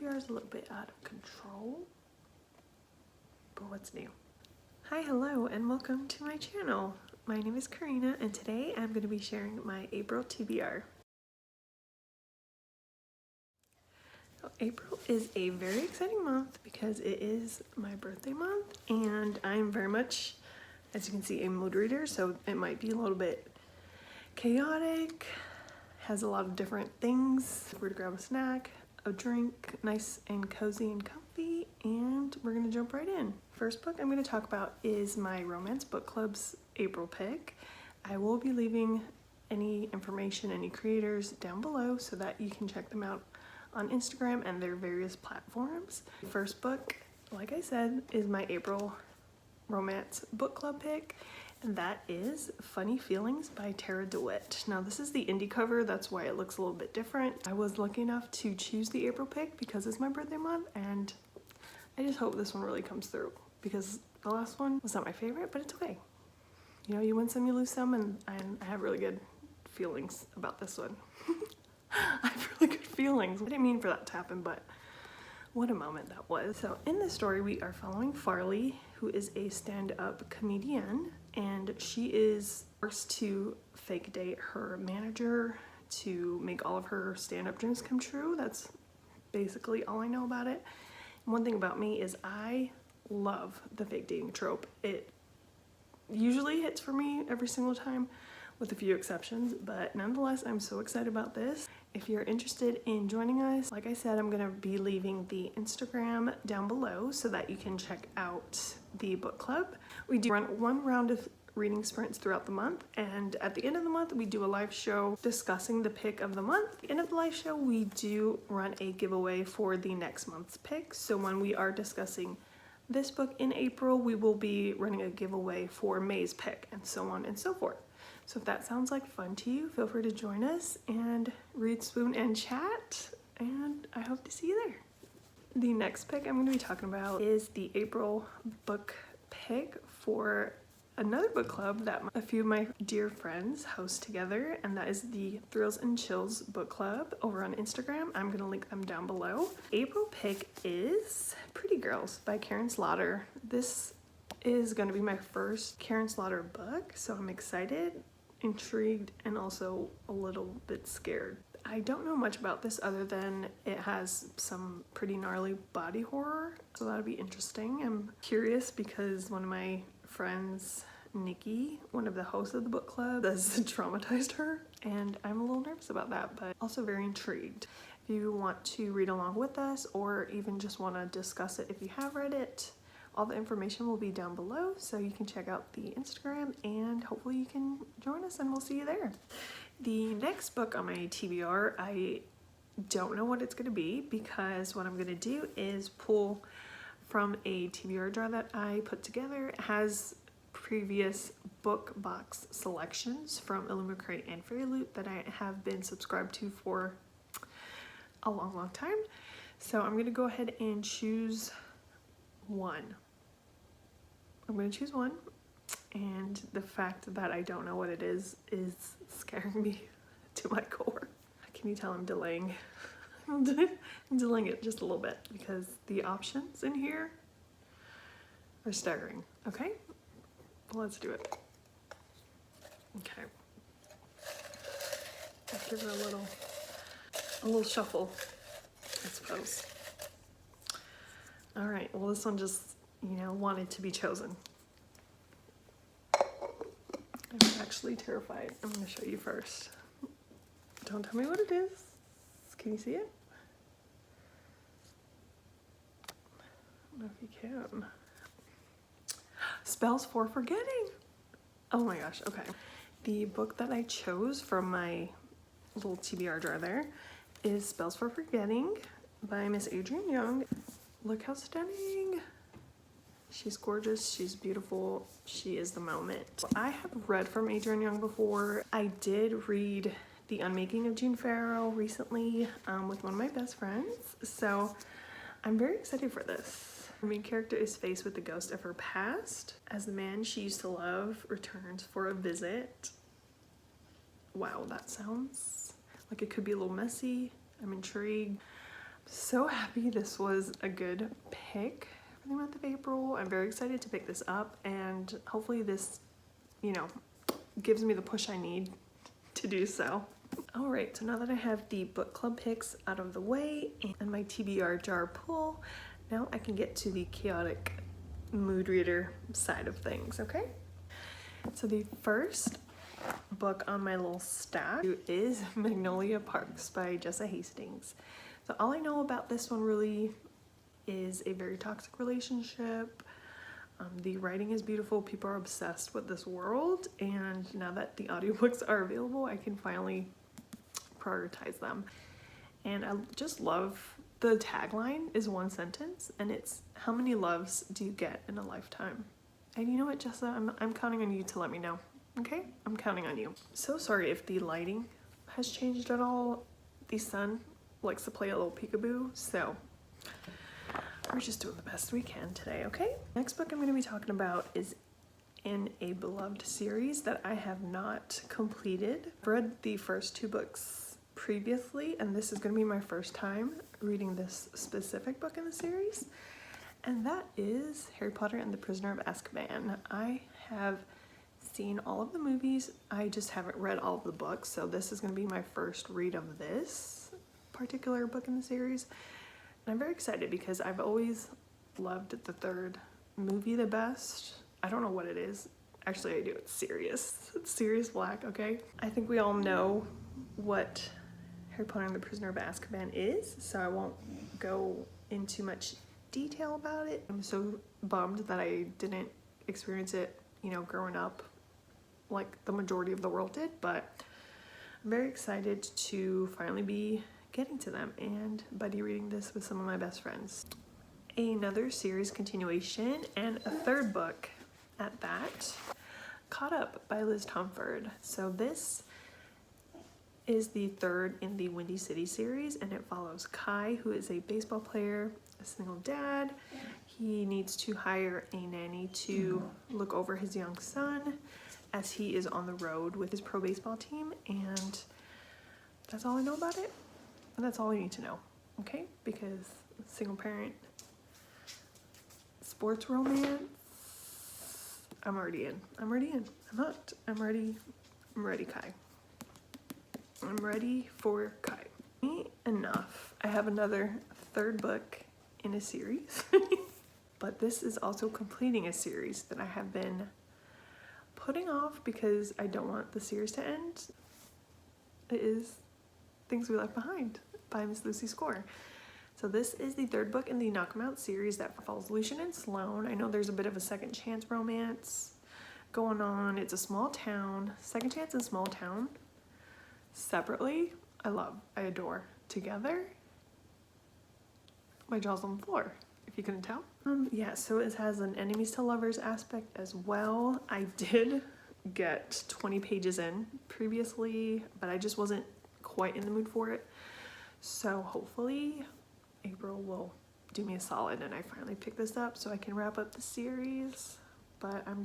TBR is a little bit out of control, but what's new? Hi, hello, and welcome to my channel. My name is Karina, and today I'm going to be sharing my April TBR. April is a very exciting month because it is my birthday month, and I'm very much, as you can see, a mood reader, so it might be a little bit chaotic, has a lot of different things. We're gonna grab a snack, a drink, nice and cozy and comfy, and we're gonna jump right in. First book I'm gonna talk about is my Romance Book Club's April pick. I will be leaving any information, any creators down below so that you can check them out on Instagram and their various platforms. First book, like I said, is my April Romance Book Club pick, and that is Funny Feelings by Tara DeWitt. Now this is the indie cover, that's why it looks a little bit different. I was lucky enough to choose the April pick because it's my birthday month, and I just hope this one really comes through because the last one was not my favorite, but it's okay. You know, you win some, you lose some, and I have really good feelings about this one. I have really good feelings. I didn't mean for that to happen, but what a moment that was. So in this story, we are following Farley, who is a stand-up comedian, and she is forced to fake date her manager to make all of her stand-up dreams come true. That's basically all I know about it. And one thing about me is I love the fake dating trope. It usually hits for me every single time, with a few exceptions, but nonetheless, I'm so excited about this. If you're interested in joining us, like I said, I'm gonna be leaving the Instagram down below so that you can check out the book club. We do run one round of reading sprints throughout the month, and at the end of the month, we do a live show discussing the pick of the month. At the end of the live show, we do run a giveaway for the next month's pick. So when we are discussing this book in April, we will be running a giveaway for May's pick, and so on and so forth. So if that sounds like fun to you, feel free to join us and read, swoon, and chat, and I hope to see you there. The next pick I'm going to be talking about is the April book pick for another book club that a few of my dear friends host together, and that is the Thrills and Chills book club over on Instagram. I'm going to link them down below. April pick is Pretty Girls by Karen Slaughter. This is going to be my first Karen Slaughter book, so I'm excited, intrigued, and also a little bit scared. I don't know much about this other than it has some pretty gnarly body horror, so that'll be interesting. I'm curious because one of my friends, Niki, one of the hosts of the book club, has traumatized her, and I'm a little nervous about that, but also very intrigued. If you want to read along with us or even just want to discuss it if you have read it, all the information will be down below, so you can check out the Instagram and hopefully you can join us and we'll see you there. The next book on my TBR, I don't know what it's going to be because what I'm going to do is pull from a TBR jar that I put together. It has previous book box selections from Illumicrate and Fairy Loot that I have been subscribed to for a long time. So I'm going to go ahead and choose one. I'm going to choose one, and the fact that I don't know what it is scaring me to my core. Can you tell I'm delaying? I'm delaying it just a little bit because the options in here are staggering. Okay, well, let's do it. Okay, I'll give her a little shuffle, I suppose. All right, well, this one just, wanted to be chosen. I'm actually terrified. I'm gonna show you first. Don't tell me what it is. Can you see it? I don't know if you can. Spells for Forgetting. Oh my gosh, okay. The book that I chose from my little TBR jar there is Spells for Forgetting by Miss Adrienne Young. Look how stunning. She's gorgeous, she's beautiful, she is the moment. I have read from Adrienne Young before. I did read The Unmaking of June Farrow recently with one of my best friends, so I'm very excited for this. Her main character is faced with the ghost of her past as the man she used to love returns for a visit. Wow, that sounds like it could be a little messy. I'm intrigued. so happy this was a good pick for the month of April. I'm very excited to pick this up, and hopefully this, you know, gives me the push I need to do so. All right, so now that I have the book club picks out of the way and my TBR jar pull, now I can get to the chaotic mood reader side of things, okay? So the first book on my little stack is Magnolia Parks by Jessa Hastings. So all I know about this one really is a very toxic relationship. The writing is beautiful. People are obsessed with this world, and now that the audiobooks are available, I can finally prioritize them. And I just love the tagline is one sentence, and it's, how many loves do you get in a lifetime? And you know what, Jessa, I'm counting on you to let me know, okay? I'm counting on you. So sorry if the lighting has changed at all. The sun likes to play a little peekaboo, so we're just doing the best we can today, okay? Next book I'm going to be talking about is in a beloved series that I have not completed. I've read the first 2 books previously, and this is going to be my first time reading this specific book in the series, and that is Harry Potter and the Prisoner of Azkaban. I have seen all of the movies, I just haven't read all of the books, so this is going to be my first read of this particular book in the series. And I'm very excited because I've always loved the 3rd movie the best. I don't know what it is. Actually, I do. It's Sirius. It's Sirius Black, okay? I think we all know what Harry Potter and the Prisoner of Azkaban is, so I won't go into much detail about it. I'm so bummed that I didn't experience it, you know, growing up like the majority of the world did, but I'm very excited to finally be getting to them and buddy reading this with some of my best friends. Another series continuation and a 3rd book at that, Caught Up by Liz Tomford. So this is the 3rd in the Windy City series, and it follows Kai, who is a baseball player, a single dad. He needs to hire a nanny to look over his young son as he is on the road with his pro baseball team, and that's all I know about it. And that's all I need to know, okay? Because single parent, sports romance, I'm already in. I'm hooked. I'm ready, Kai. I'm ready for Kai. Enough. I have another 3rd book in a series, but this is also completing a series that I have been putting off because I don't want the series to end. It is Things We Left Behind by Miss Lucy Score. So this is the 3rd book in the Knock 'Em Out series that follows Lucian and Sloane. I know there's a bit of a second chance romance going on. It's a small town. Second chance and small town separately, I adore. Together, my jaw's on the floor, if you couldn't tell. Yeah, so it has an enemies to lovers aspect as well. I did get 20 pages in previously, but I just wasn't quite in the mood for it. So hopefully April will do me a solid and I finally pick this up so I can wrap up the series. But I'm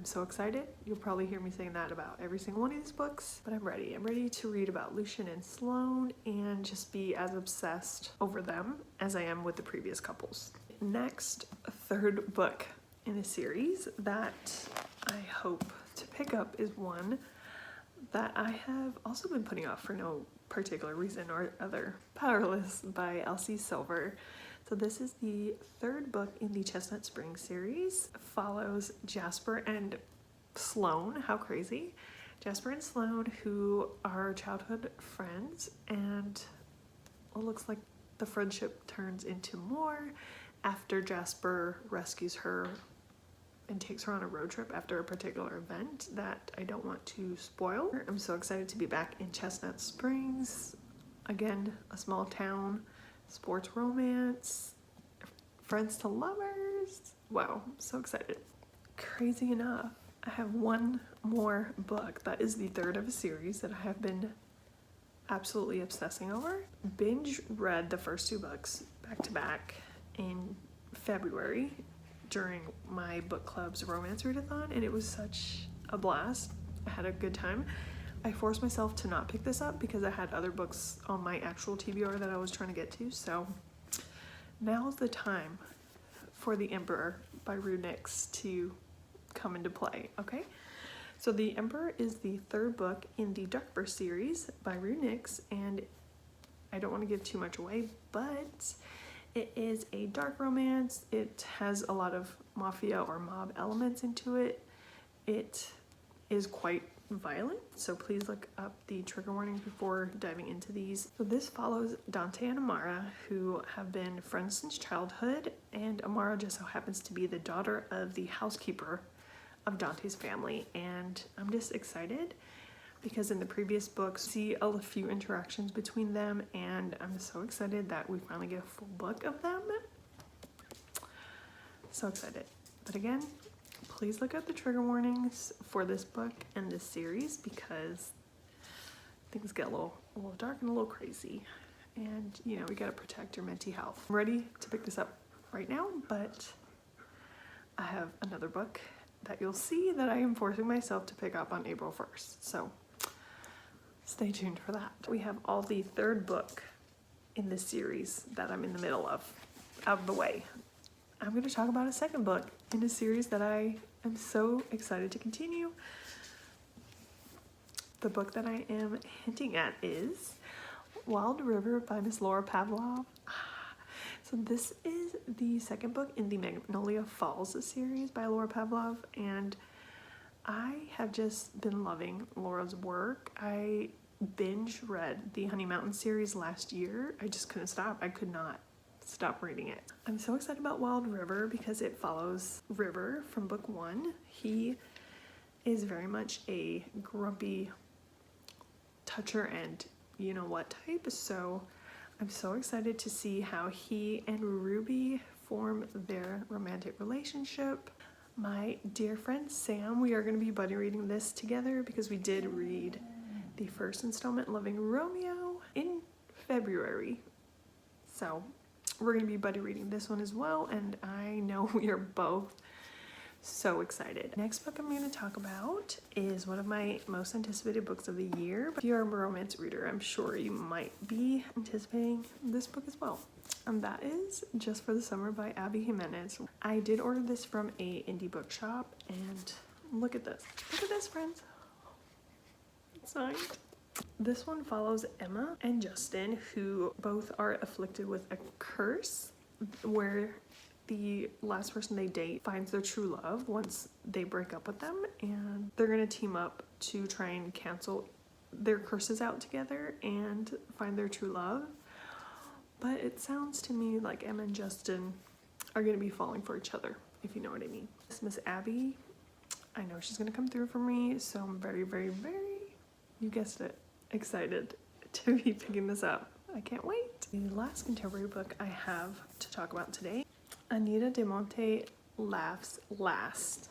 so excited. You'll probably hear me saying that about every single one of these books, but I'm ready. I'm ready to read about Lucian and Sloane and just be as obsessed over them as I am with the previous couples. Next, a 3rd book in a series that I hope to pick up is one that I have also been putting off for no particular reason or other, Powerless by Elsie Silver. So this is the 3rd book in the Chestnut Springs series. It follows Jasper and Sloane. How crazy. Jasper and Sloane, who are childhood friends, and it looks like the friendship turns into more after Jasper rescues her and takes her on a road trip after a particular event that I don't want to spoil. I'm so excited to be back in Chestnut Springs. Again, a small town, sports romance, friends to lovers. Wow, I'm so excited. Crazy enough, I have one more book that is the 3rd of a series that I have been absolutely obsessing over. Binge read the first 2 books back to back in February during my book club's romance readathon, and it was such a blast. I had a good time. I forced myself to not pick this up because I had other books on my actual TBR that I was trying to get to. So now's the time for The Emperor by Rue Nix to come into play, okay? So The Emperor is the third book in the Darkverse series by Rue Nix, and I don't want to give too much away, but it is a dark romance. It has a lot of mafia or mob elements into it. It is quite violent, so please look up the trigger warnings before diving into these. So this follows Dante and Amara, who have been friends since childhood, and Amara just so happens to be the daughter of the housekeeper of Dante's family, and I'm just excited because in the previous books see a few interactions between them, and I'm so excited that we finally get a full book of them. So excited. But again, please look at the trigger warnings for this book and this series because things get a little dark and a little crazy, and you know, we gotta protect your mental health. I'm ready to pick this up right now, but I have another book that you'll see that I am forcing myself to pick up on April 1st. So stay tuned for that. We have all the third book in this series that I'm in the middle of out of the way. I'm going to talk about a second book in a series that I am so excited to continue. The book that I am hinting at is Wild River by Miss Laura Pavlov. So this is the second book in the Magnolia Falls series by Laura Pavlov, and I have just been loving Laura's work. I binge read the Honey Mountain series last year. I just couldn't stop. I could not stop reading it. I'm so excited about Wild River because it follows River from book 1. He is very much a grumpy toucher and you know what type, so I'm so excited to see how he and Ruby form their romantic relationship. My dear friend Sam, we are going to be buddy reading this together because we did read the first installment, Loving Romeo, in February. So we're going to be buddy reading this one as well, and I know we are both so excited. Next book I'm going to talk about is one of my most anticipated books of the year. If you're a romance reader, I'm sure you might be anticipating this book as well. And that is Just for the Summer by Abby Jimenez. I did order this from a indie bookshop, and look at this. Look at this, friends. It's signed. This one follows Emma and Justin, who both are afflicted with a curse where the last person they date finds their true love once they break up with them, and they're gonna team up to try and cancel their curses out together and find their true love. But it sounds to me like Emma and Justin are gonna be falling for each other, if you know what I mean. This Miss Abby, I know she's gonna come through for me, so I'm very, very, very, you guessed it, excited to be picking this up. I can't wait. The last contemporary book I have to talk about today, Anita de Monte Laughs Last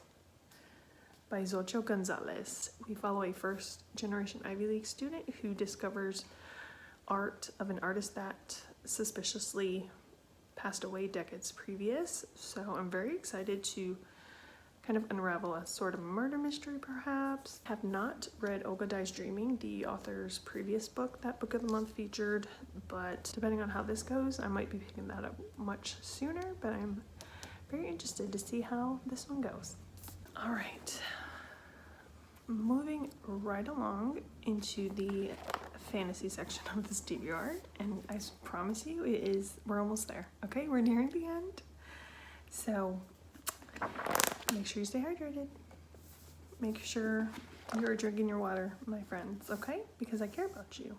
by Xochitl Gonzalez. We follow a first-generation Ivy League student who discovers art of an artist that suspiciously passed away decades previous. So I'm very excited to kind of unravel a sort of murder mystery, perhaps. Have not read Olga Dies Dreaming, the author's previous book that Book of the Month featured, but depending on how this goes, I might be picking that up much sooner, but I'm very interested to see how this one goes. All right, moving right along into the fantasy section of this DVR, and I promise you we're almost there. Okay, we're nearing the end, so make sure you stay hydrated. Make sure you're drinking your water, my friends, okay? Because I care about you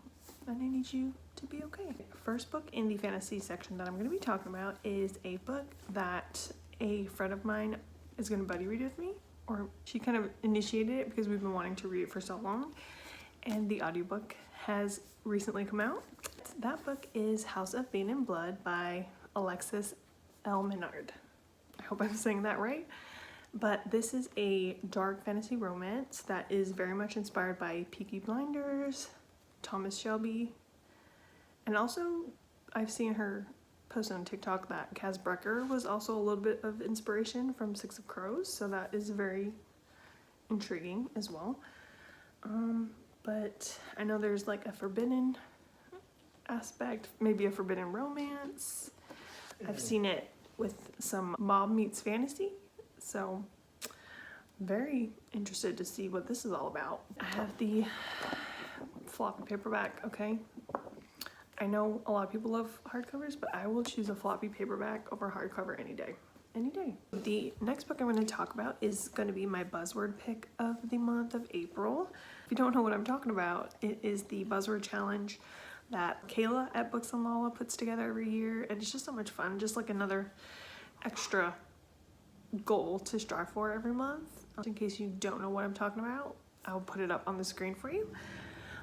and I need you to be okay. First book in the fantasy section that I'm going to be talking about is a book that a friend of mine is going to buddy read with me, or she kind of initiated it because we've been wanting to read it for so long, and the audiobook has recently come out. That book is House of Vein and Blood by Alexis L. Menard. I hope I'm saying that right. But this is a dark fantasy romance that is very much inspired by Peaky Blinders, Thomas Shelby, and also I've seen her post on TikTok that Kaz Brecker was also a little bit of inspiration from Six of Crows, so that is very intriguing as well. but I know there's like a forbidden aspect, maybe a forbidden romance. I've seen it with some mob meets fantasy, so very interested to see what this is all about. I have the floppy paperback, okay? I know a lot of people love hardcovers, but I will choose a floppy paperback over hardcover any day. Any day. The next book I'm going to talk about is going to be my buzzword pick of the month of April. If you don't know what I'm talking about, it is the buzzword challenge that Kayla at Books and Souljah puts together every year, and it's just so much fun, just like another extra goal to strive for every month. In case you don't know what I'm talking about, I'll put it up on the screen for you.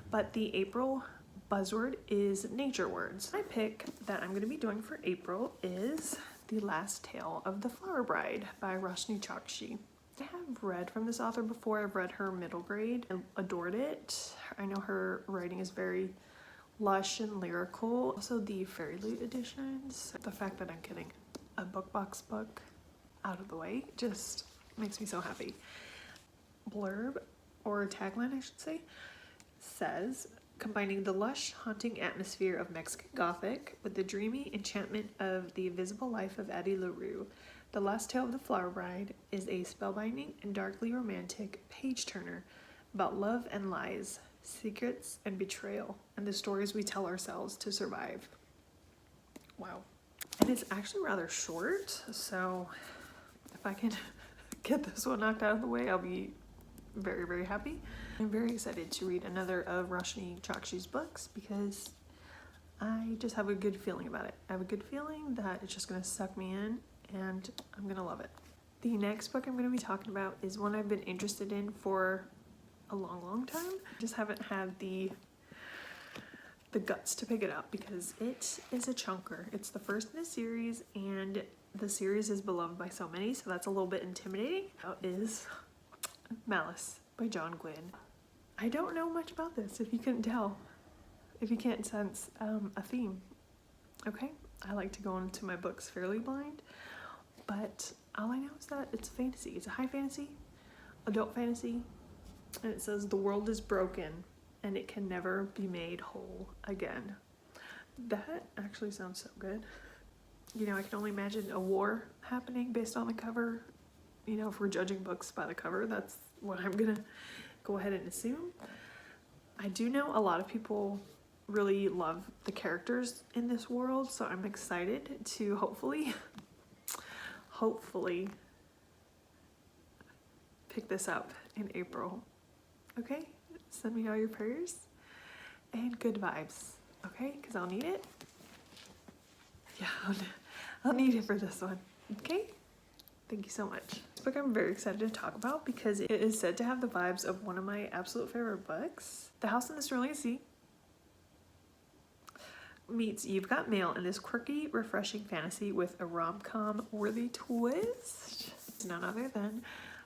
But the April buzzword is nature words. My pick that I'm going to be doing for April is The Last Tale of the Flower Bride by Roshni Chokshi. I have read from this author before. I've read her middle grade and adored it. I know her writing is very lush and lyrical. Also the Fairy Loot editions. The fact that I'm getting a book box book out of the way just makes me so happy. Blurb, or tagline I should say, says, combining the lush, haunting atmosphere of Mexican Gothic with the dreamy enchantment of the invisible life of Addie LaRue, The Last Tale of the Flower Bride is a spellbinding and darkly romantic page-turner about love and lies, secrets and betrayal, and the stories we tell ourselves to survive. Wow. And it's actually rather short, so if I can get this one knocked out of the way, I'll be very, very happy. I'm very excited to read another of Roshni Chokshi's books because I just have a good feeling about it. I have a good feeling that it's just going to suck me in and I'm going to love it. The next book I'm going to be talking about is one I've been interested in for a long, long time. I just haven't had the guts to pick it up because it is a chunker. It's the first in the series and the series is beloved by so many, so that's a little bit intimidating. It is Malice by John Gwynne. I don't know much about this, if you couldn't tell, if you can't sense a theme. Okay, I like to go into my books fairly blind, but all I know is that it's fantasy. It's a high fantasy, adult fantasy, and it says the world is broken and it can never be made whole again. That actually sounds so good. You know, I can only imagine a war happening based on the cover. You know, if we're judging books by the cover, that's what I'm gonna go ahead and assume. I do know a lot of people really love the characters in this world, so I'm excited to hopefully pick this up in April. Okay, send me all your prayers and good vibes, okay, because I'll need it. Yeah, I'll need it for this one, okay? Thank you so much. This book I'm very excited to talk about because it is said to have the vibes of one of my absolute favorite books. The House in the Cerulean Sea meets You've Got Mail in this quirky, refreshing fantasy with a rom-com worthy twist. It's none other than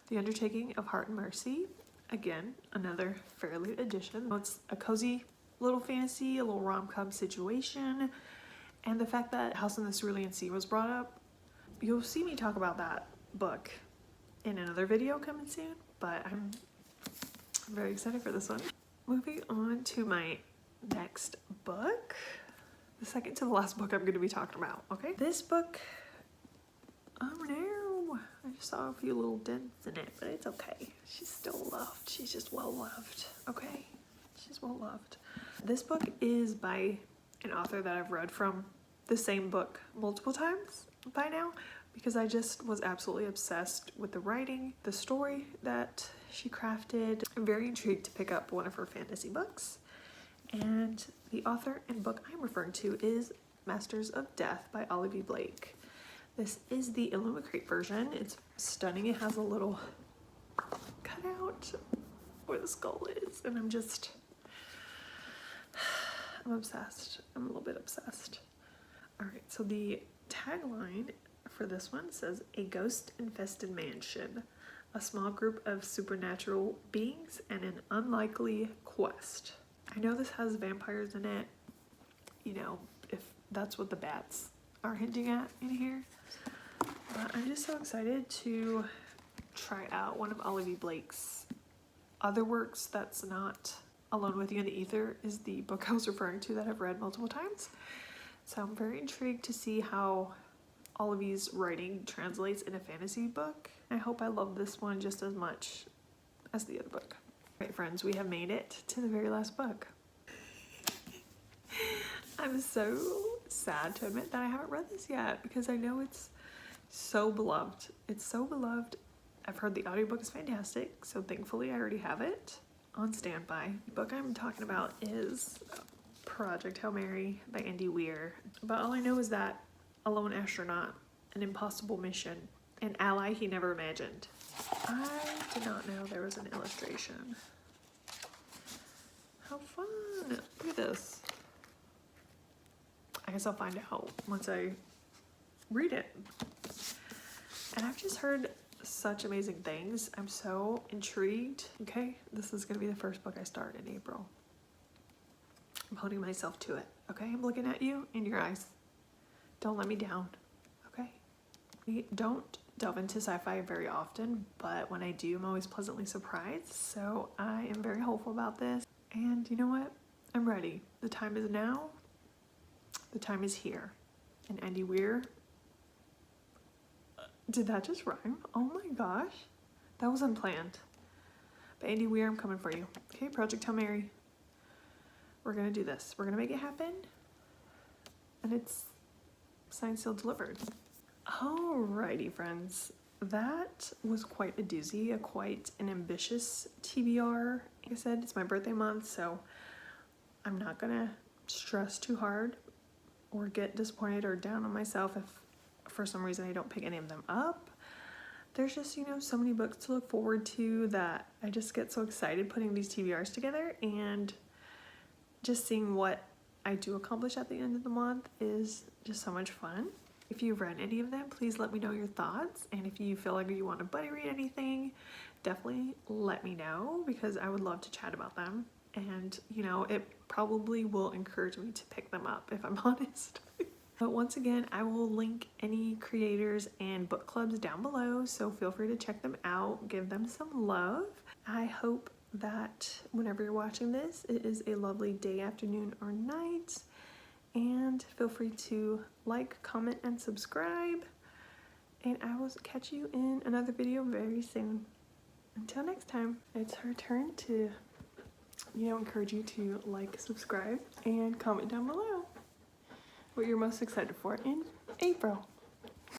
The Undertaking of Heart and Mercy. Again, another Fairy Loot edition. It's a cozy little fantasy, a little rom-com situation, and the fact that House in the Cerulean Sea was brought up, you'll see me talk about that book in another video coming soon, but I'm very excited for this one. Moving on to my next book, the second to the last book I'm going to be talking about, okay? This book, oh no, I just saw a few little dents in it, but it's okay. She's still loved. She's just well loved, okay? She's well loved. This book is by an author that I've read from the same book multiple times by now because I just was absolutely obsessed with the writing, the story that she crafted. I'm very intrigued to pick up one of her fantasy books, and the author and book I'm referring to is Masters of Death by Olivia Blake. This is the Illumicrate version. It's stunning. It has a little cutout where the skull is, and I'm obsessed. I'm a little bit obsessed. All right, so the tagline for this one says, a ghost-infested mansion, a small group of supernatural beings, and an unlikely quest. I know this has vampires in it, you know, if that's what the bats are hinting at in here. But I'm just so excited to try out one of Olivia Blake's other works that's not Alone with You in the Ether is the book I was referring to that I've read multiple times. So I'm very intrigued to see how all of these writing translates in a fantasy book. I hope I love this one just as much as the other book. All right, friends, we have made it to the very last book. I'm so sad to admit that I haven't read this yet because I know it's so beloved. It's so beloved. I've heard the audiobook is fantastic, so thankfully I already have it on standby. The book I'm talking about is Project Hail Mary by Andy Weir. But all I know is that a lone astronaut, an impossible mission, an ally he never imagined. I did not know there was an illustration. How fun! Look at this. I guess I'll find out once I read it. And I've just heard such amazing things. I'm so intrigued. Okay, this is gonna be the first book I start in April. I'm holding myself to it. Okay, I'm looking at you in your eyes. Don't let me down. Okay, we don't delve into sci-fi very often, but when I do, I'm always pleasantly surprised. So I am very hopeful about this. And you know what? I'm ready. The time is now. The time is here. And Andy Weir. Did that just rhyme? Oh my gosh. That was unplanned. But Andy Weir, I'm coming for you. Okay, Project Hail Mary. We're gonna do this. We're gonna make it happen. And it's signed, sealed, delivered. Alrighty, friends. That was quite a doozy, quite an ambitious TBR. Like I said, it's my birthday month, so I'm not gonna stress too hard or get disappointed or down on myself if for some reason I don't pick any of them up. There's just, you know, so many books to look forward to that I just get so excited putting these TBRs together, and just seeing what I do accomplish at the end of the month is just so much fun. If you've read any of them, please let me know your thoughts, and if you feel like you want to buddy read anything, definitely let me know because I would love to chat about them. And you know, it probably will encourage me to pick them up if I'm honest. But once again, I will link any creators and book clubs down below, so feel free to check them out, give them some love. I hope that whenever you're watching this, it is a lovely day, afternoon, or night. And feel free to like, comment, and subscribe. And I will catch you in another video very soon. Until next time, it's her turn to, you know, encourage you to like, subscribe, and comment down below what you're most excited for in April.